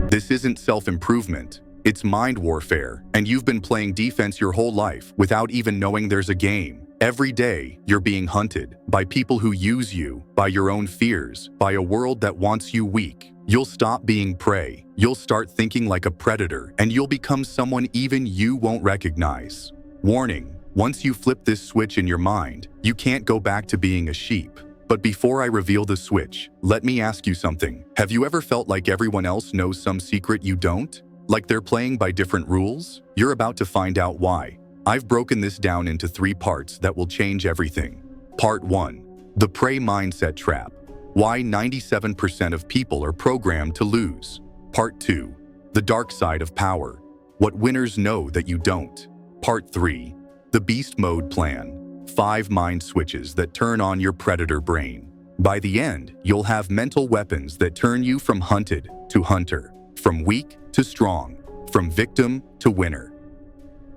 This isn't self-improvement. It's mind warfare, and you've been playing defense your whole life without even knowing there's a game. Every day, you're being hunted by people who use you, by your own fears, by a world that wants you weak. You'll stop being prey. You'll start thinking like a predator, and you'll become someone even you won't recognize. Warning, once you flip this switch in your mind, you can't go back to being a sheep. But before I reveal the switch, let me ask you something. Have you ever felt like everyone else knows some secret you don't? Like they're playing by different rules? You're about to find out why. I've broken this down into 3 parts that will change everything. Part 1. The prey mindset trap. Why 97% of people are programmed to lose. Part 2. The dark side of power. What winners know that you don't. Part 3. The beast mode plan. 5 mind switches that turn on your predator brain. By the end, you'll have mental weapons that turn you from hunted to hunter, from weak to strong, from victim to winner.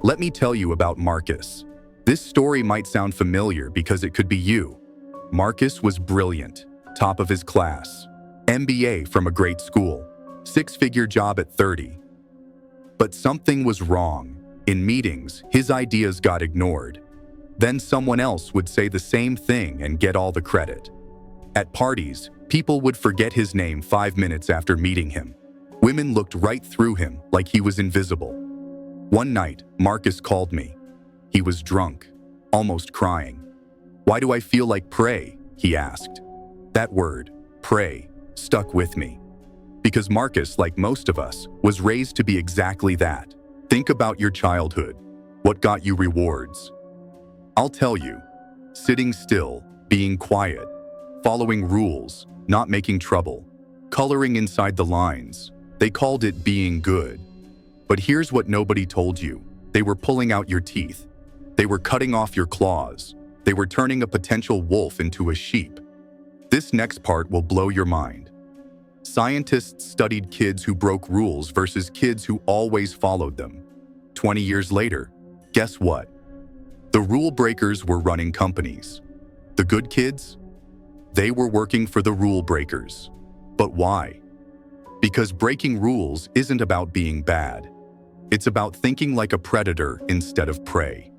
Let me tell you about Marcus. This story might sound familiar because it could be you. Marcus was brilliant, top of his class, MBA from a great school, 6-figure job at 30. But something was wrong. In meetings, his ideas got ignored. Then someone else would say the same thing and get all the credit. At parties, people would forget his name 5 minutes after meeting him. Women looked right through him like he was invisible. One night, Marcus called me. He was drunk, almost crying. "Why do I feel like prey?" he asked. That word, prey, stuck with me. Because Marcus, like most of us, was raised to be exactly that. Think about your childhood. What got you rewards? I'll tell you, sitting still, being quiet, following rules, not making trouble, coloring inside the lines. They called it being good. But here's what nobody told you. They were pulling out your teeth. They were cutting off your claws. They were turning a potential wolf into a sheep. This next part will blow your mind. Scientists studied kids who broke rules versus kids who always followed them. 20 years later, guess what? The rule breakers were running companies. The good kids? They were working for the rule breakers. But why? Because breaking rules isn't about being bad. It's about thinking like a predator instead of prey.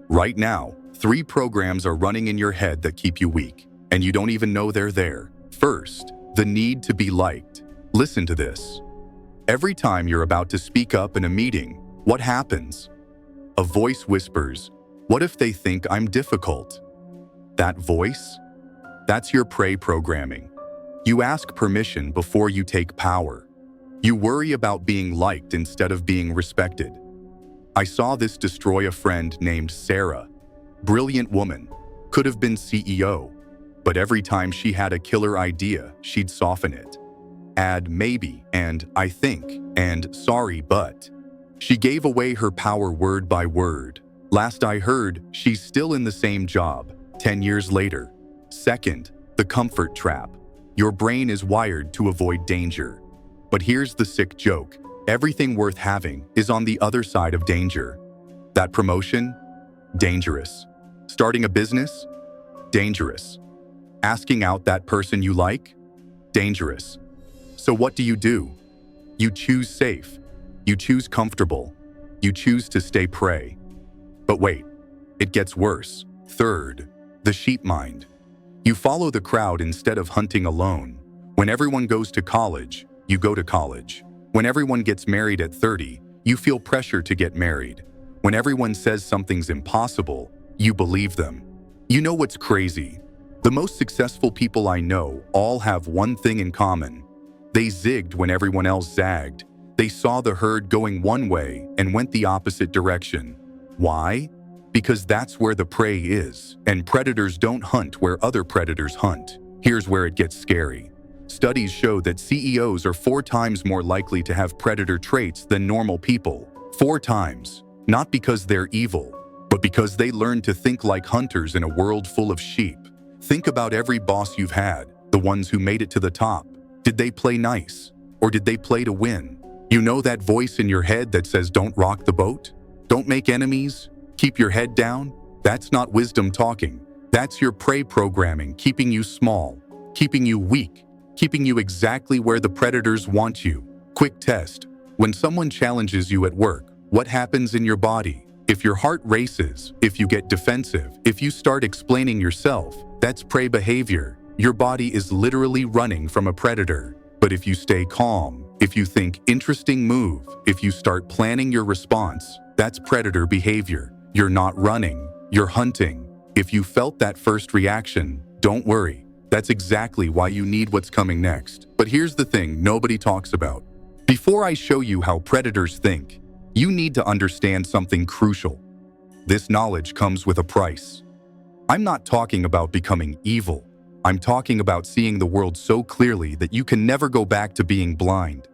Right now, 3 programs are running in your head that keep you weak, and you don't even know they're there. First, the need to be liked. Listen to this. Every time you're about to speak up in a meeting, what happens? A voice whispers, "What if they think I'm difficult?" That voice? That's your prey programming. You ask permission before you take power. You worry about being liked instead of being respected. I saw this destroy a friend named Sarah. Brilliant woman, could have been CEO, but every time she had a killer idea, she'd soften it. Add maybe and I think and sorry but. She gave away her power word by word. Last I heard, she's still in the same job, 10 years later. Second, the comfort trap. Your brain is wired to avoid danger. But here's the sick joke. Everything worth having is on the other side of danger. That promotion? Dangerous. Starting a business? Dangerous. Asking out that person you like? Dangerous. So what do? You choose safe. You choose comfortable. You choose to stay prey. But wait, it gets worse. Third, the sheep mind. You follow the crowd instead of hunting alone. When everyone goes to college, you go to college. When everyone gets married at 30, you feel pressure to get married. When everyone says something's impossible, you believe them. You know what's crazy? The most successful people I know all have one thing in common. They zigged when everyone else zagged. They saw the herd going one way and went the opposite direction. Why? Because that's where the prey is, and predators don't hunt where other predators hunt. Here's where it gets scary. Studies show that CEOs are 4 times more likely to have predator traits than normal people. 4 times. Not because they're evil, but because they learned to think like hunters in a world full of sheep. Think about every boss you've had, the ones who made it to the top. Did they play nice? Or did they play to win? You know that voice in your head that says don't rock the boat? Don't make enemies? Keep your head down? That's not wisdom talking. That's your prey programming, keeping you small, keeping you weak, keeping you exactly where the predators want you. Quick test. When someone challenges you at work, what happens in your body? If your heart races, if you get defensive, if you start explaining yourself, that's prey behavior. Your body is literally running from a predator. But if you stay calm, if you think interesting move, if you start planning your response, that's predator behavior. You're not running, you're hunting. If you felt that first reaction, don't worry. That's exactly why you need what's coming next. But here's the thing nobody talks about. Before I show you how predators think, you need to understand something crucial. This knowledge comes with a price. I'm not talking about becoming evil. I'm talking about seeing the world so clearly that you can never go back to being blind.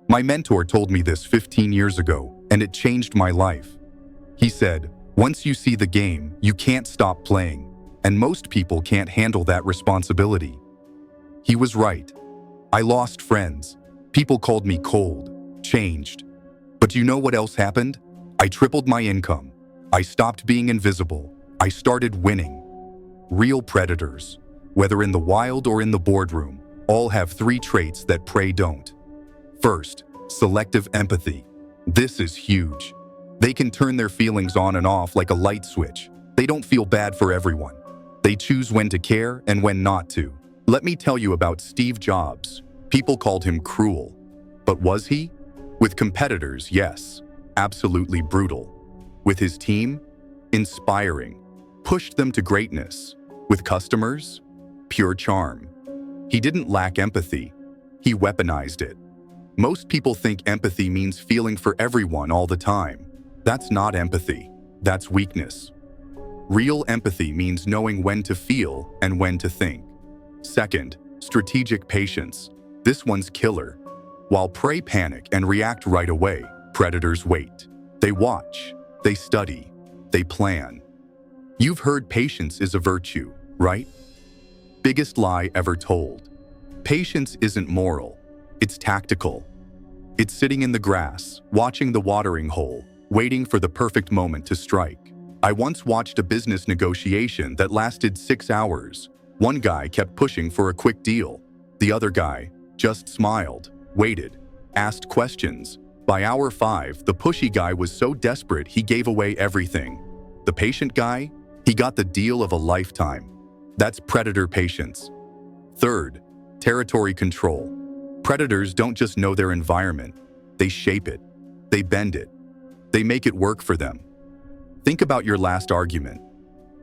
My mentor told me this 15 years ago, and it changed my life. He said, once you see the game, you can't stop playing, and most people can't handle that responsibility. He was right. I lost friends. People called me cold, changed. But you know what else happened? I tripled my income. I stopped being invisible. I started winning. Real predators, whether in the wild or in the boardroom, all have 3 traits that prey don't. First, selective empathy. This is huge. They can turn their feelings on and off like a light switch. They don't feel bad for everyone. They choose when to care and when not to. Let me tell you about Steve Jobs. People called him cruel. But was he? With competitors, yes, absolutely brutal. With his team, inspiring, pushed them to greatness. With customers, pure charm. He didn't lack empathy. He weaponized it. Most people think empathy means feeling for everyone all the time. That's not empathy. That's weakness. Real empathy means knowing when to feel and when to think. Second, strategic patience. This one's killer. While prey panic and react right away, predators wait. They watch, they study, they plan. You've heard patience is a virtue, right? Biggest lie ever told. Patience isn't moral, it's tactical. It's sitting in the grass, watching the watering hole, waiting for the perfect moment to strike. I once watched a business negotiation that lasted 6 hours. One guy kept pushing for a quick deal. The other guy just smiled, waited, asked questions. By hour 5, the pushy guy was so desperate he gave away everything. The patient guy, he got the deal of a lifetime. That's predator patience. Third, territory control. Predators don't just know their environment. They shape it. They bend it. They make it work for them. Think about your last argument.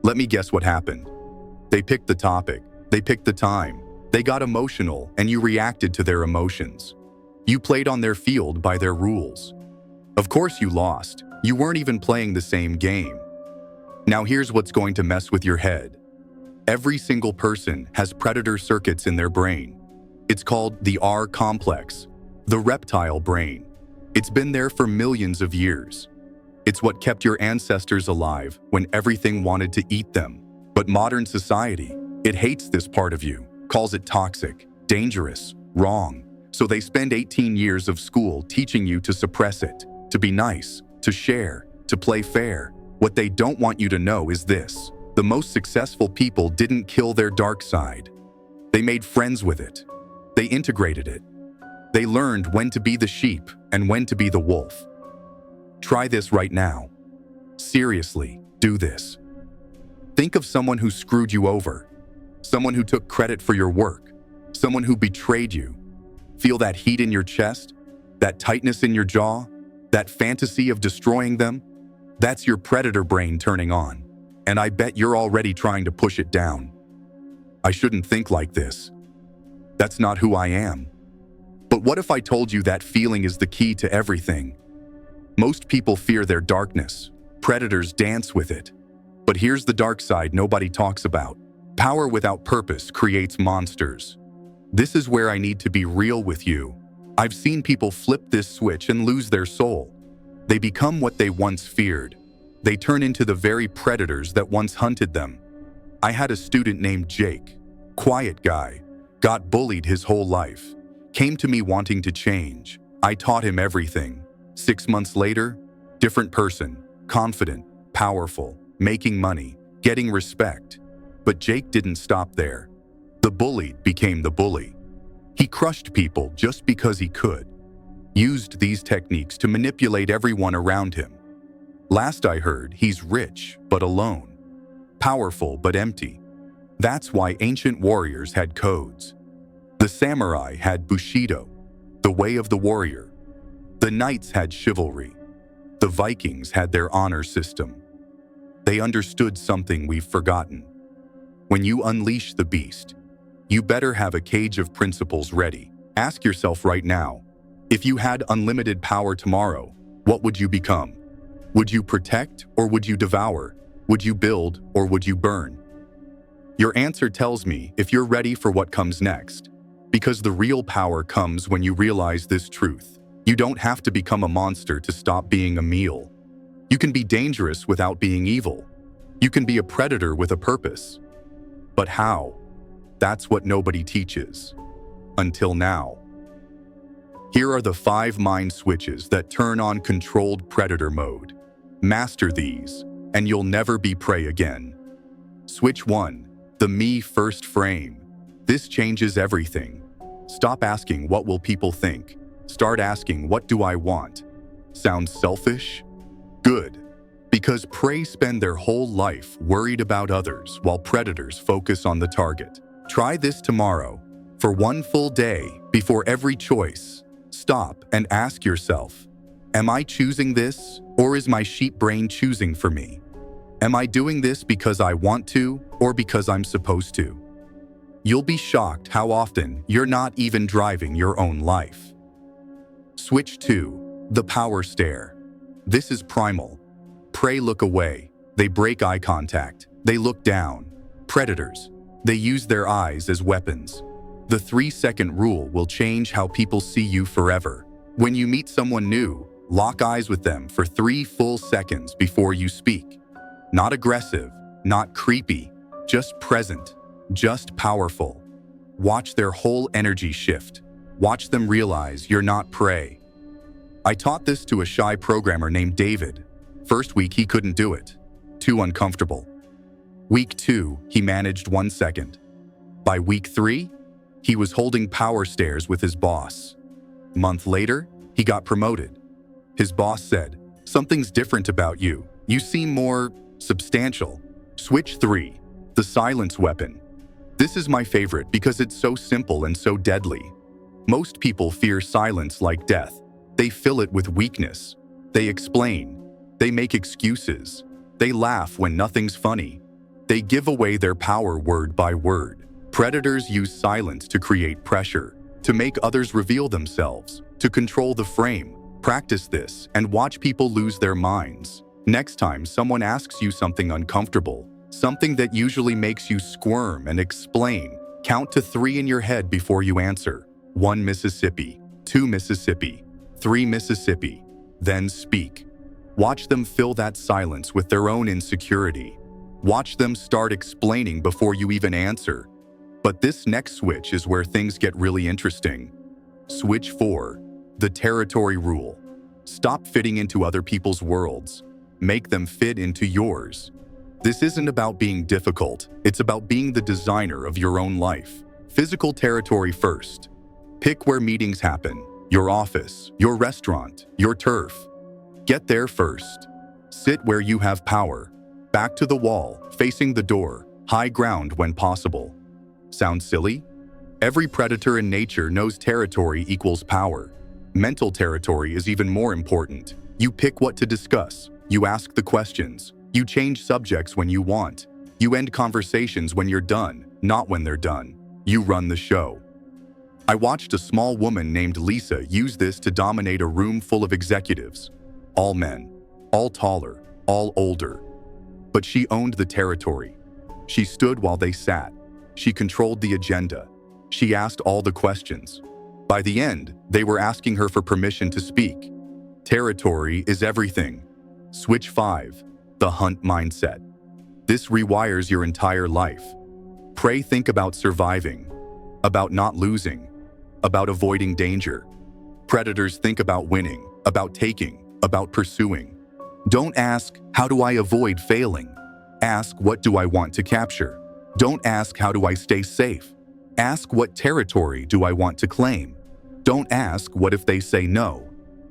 Let me guess what happened. They picked the topic. They picked the time. They got emotional, and you reacted to their emotions. You played on their field by their rules. Of course you lost. You weren't even playing the same game. Now here's what's going to mess with your head. Every single person has predator circuits in their brain. It's called the R complex, the reptile brain. It's been there for millions of years. It's what kept your ancestors alive when everything wanted to eat them. But modern society, it hates this part of you, calls it toxic, dangerous, wrong. So they spend 18 years of school teaching you to suppress it, to be nice, to share, to play fair. What they don't want you to know is this. The most successful people didn't kill their dark side. They made friends with it. They integrated it. They learned when to be the sheep and when to be the wolf. Try this right now. Seriously, do this. Think of someone who screwed you over, someone who took credit for your work, someone who betrayed you. Feel that heat in your chest, that tightness in your jaw, that fantasy of destroying them? That's your predator brain turning on, and I bet you're already trying to push it down. I shouldn't think like this. That's not who I am. But what if I told you that feeling is the key to everything? Most people fear their darkness. Predators dance with it. But here's the dark side nobody talks about. Power without purpose creates monsters. This is where I need to be real with you. I've seen people flip this switch and lose their soul. They become what they once feared. They turn into the very predators that once hunted them. I had a student named Jake, quiet guy, got bullied his whole life, came to me wanting to change. I taught him everything. 6 months later, different person, confident, powerful, making money, getting respect. But Jake didn't stop there. The bullied became the bully. He crushed people just because he could, used these techniques to manipulate everyone around him. Last I heard, he's rich but alone, powerful but empty. That's why ancient warriors had codes. The samurai had Bushido, the way of the warrior. The knights had chivalry. The Vikings had their honor system. They understood something we've forgotten. When you unleash the beast, you better have a cage of principles ready. Ask yourself right now, if you had unlimited power tomorrow, what would you become? Would you protect or would you devour? Would you build or would you burn? Your answer tells me if you're ready for what comes next. Because the real power comes when you realize this truth. You don't have to become a monster to stop being a meal. You can be dangerous without being evil. You can be a predator with a purpose. But how? That's what nobody teaches. Until now. Here are the 5 mind switches that turn on controlled predator mode. Master these, and you'll never be prey again. Switch 1, the me first frame. This changes everything. Stop asking what will people think. Start asking what do I want? Sounds selfish? Good. Because prey spend their whole life worried about others while predators focus on the target. Try this tomorrow. For one full day, before every choice, stop and ask yourself, am I choosing this or is my sheep brain choosing for me? Am I doing this because I want to or because I'm supposed to? You'll be shocked how often you're not even driving your own life. Switch 2, the power stare. This is primal. Prey look away. They break eye contact. They look down. Predators. They use their eyes as weapons. The 3-second rule will change how people see you forever. When you meet someone new, lock eyes with them for 3 full seconds before you speak. Not aggressive, not creepy, just present, just powerful. Watch their whole energy shift. Watch them realize you're not prey. I taught this to a shy programmer named David. First week, he couldn't do it. Too uncomfortable. Week 2, he managed 1 second. By week 3, he was holding power stares with his boss. Month later, he got promoted. His boss said, "Something's different about you. You seem more substantial." Switch 3, the silence weapon. This is my favorite because it's so simple and so deadly. Most people fear silence like death. They fill it with weakness. They explain. They make excuses. They laugh when nothing's funny. They give away their power word by word. Predators use silence to create pressure, to make others reveal themselves, to control the frame. Practice this and watch people lose their minds. Next time someone asks you something uncomfortable, something that usually makes you squirm and explain, count to 3 in your head before you answer. 1 Mississippi, 2 Mississippi, 3 Mississippi, then speak. Watch them fill that silence with their own insecurity. Watch them start explaining before you even answer. But this next switch is where things get really interesting. Switch 4, the territory rule. Stop fitting into other people's worlds. Make them fit into yours. This isn't about being difficult. It's about being the designer of your own life. Physical territory first. Pick where meetings happen. Your office, your restaurant, your turf. Get there first. Sit where you have power. Back to the wall, facing the door. High ground when possible. Sound silly? Every predator in nature knows territory equals power. Mental territory is even more important. You pick what to discuss. You ask the questions. You change subjects when you want. You end conversations when you're done, not when they're done. You run the show. I watched a small woman named Lisa use this to dominate a room full of executives. All men, all taller, all older. But she owned the territory. She stood while they sat. She controlled the agenda. She asked all the questions. By the end, they were asking her for permission to speak. Territory is everything. Switch 5, the hunt mindset. This rewires your entire life. Prey think about surviving, about not losing, about avoiding danger. Predators think about winning, about taking, about pursuing. Don't ask, how do I avoid failing? Ask, what do I want to capture? Don't ask, how do I stay safe? Ask, what territory do I want to claim? Don't ask, what if they say no?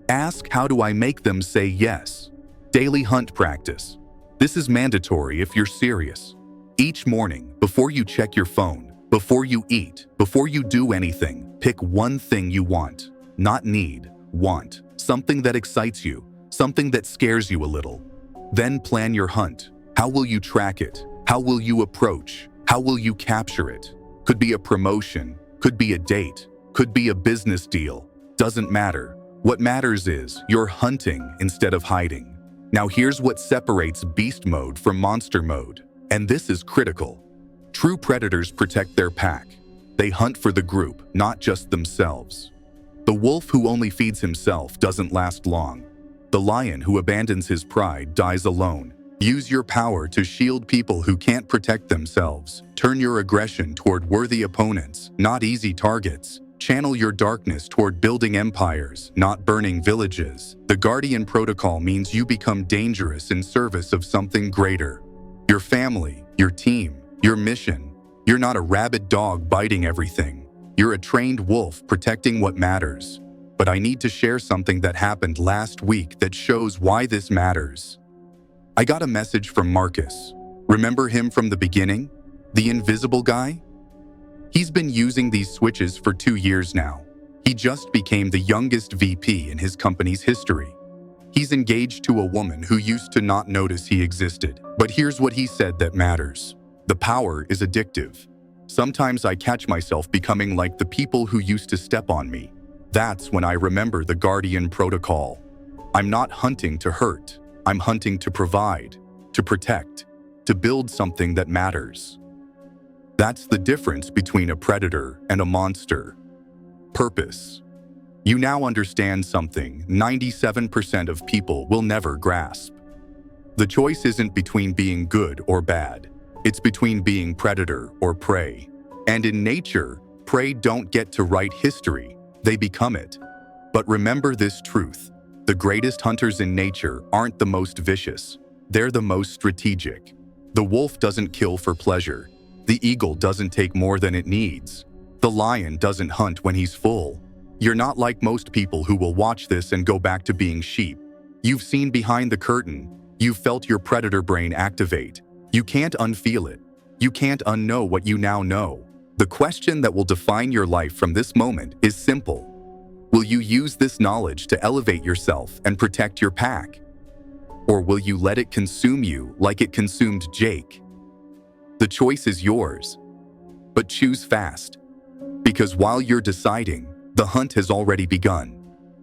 Ask, how do I make them say yes? Daily hunt practice. This is mandatory if you're serious. Each morning, before you check your phone, before you eat, before you do anything, pick one thing you want. Not need, want. Something that excites you, something that scares you a little. Then plan your hunt. How will you track it? How will you approach? How will you capture it? Could be a promotion, could be a date, could be a business deal. Doesn't matter. What matters is you're hunting instead of hiding. Now here's what separates beast mode from monster mode, and this is critical. True predators protect their pack. They hunt for the group, not just themselves. The wolf who only feeds himself doesn't last long. The lion who abandons his pride dies alone. Use your power to shield people who can't protect themselves. Turn your aggression toward worthy opponents, not easy targets. Channel your darkness toward building empires, not burning villages. The Guardian Protocol means you become dangerous in service of something greater. Your family, your team, your mission. You're not a rabid dog biting everything. You're a trained wolf protecting what matters. But I need to share something that happened last week that shows why this matters. I got a message from Marcus. Remember him from the beginning? The invisible guy? He's been using these switches for 2 years now. He just became the youngest VP in his company's history. He's engaged to a woman who used to not notice he existed. But here's what he said that matters. The power is addictive. Sometimes I catch myself becoming like the people who used to step on me. That's when I remember the Guardian Protocol. I'm not hunting to hurt. I'm hunting to provide, to protect, to build something that matters. That's the difference between a predator and a monster. Purpose. You now understand something 97% of people will never grasp. The choice isn't between being good or bad. It's between being predator or prey. And in nature, prey don't get to write history, they become it. But remember this truth. The greatest hunters in nature aren't the most vicious. They're the most strategic. The wolf doesn't kill for pleasure. The eagle doesn't take more than it needs. The lion doesn't hunt when he's full. You're not like most people who will watch this and go back to being sheep. You've seen behind the curtain. You've felt your predator brain activate. You can't unfeel it. You can't unknow what you now know. The question that will define your life from this moment is simple. Will you use this knowledge to elevate yourself and protect your pack? Or will you let it consume you like it consumed Jake? The choice is yours. But choose fast. Because while you're deciding, the hunt has already begun.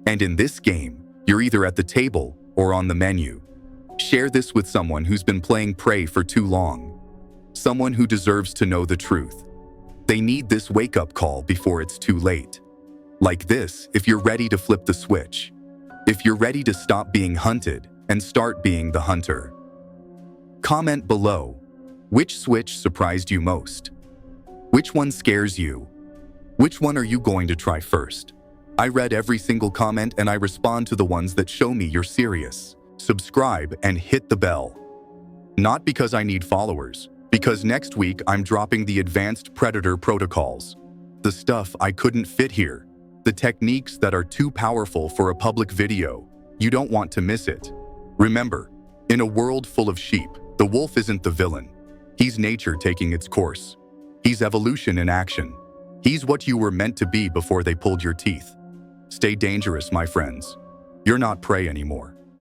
And in this game, you're either at the table or on the menu. Share this with someone who's been playing prey for too long. Someone who deserves to know the truth. They need this wake-up call before it's too late. Like this, if you're ready to flip the switch. If you're ready to stop being hunted and start being the hunter. Comment below. Which switch surprised you most? Which one scares you? Which one are you going to try first? I read every single comment and I respond to the ones that show me you're serious. Subscribe and hit the bell. Not because I need followers, because next week I'm dropping the advanced predator protocols. The stuff I couldn't fit here. The techniques that are too powerful for a public video. You don't want to miss it. Remember, in a world full of sheep, the wolf isn't the villain. He's nature taking its course. He's evolution in action. He's what you were meant to be before they pulled your teeth. Stay dangerous, my friends. You're not prey anymore.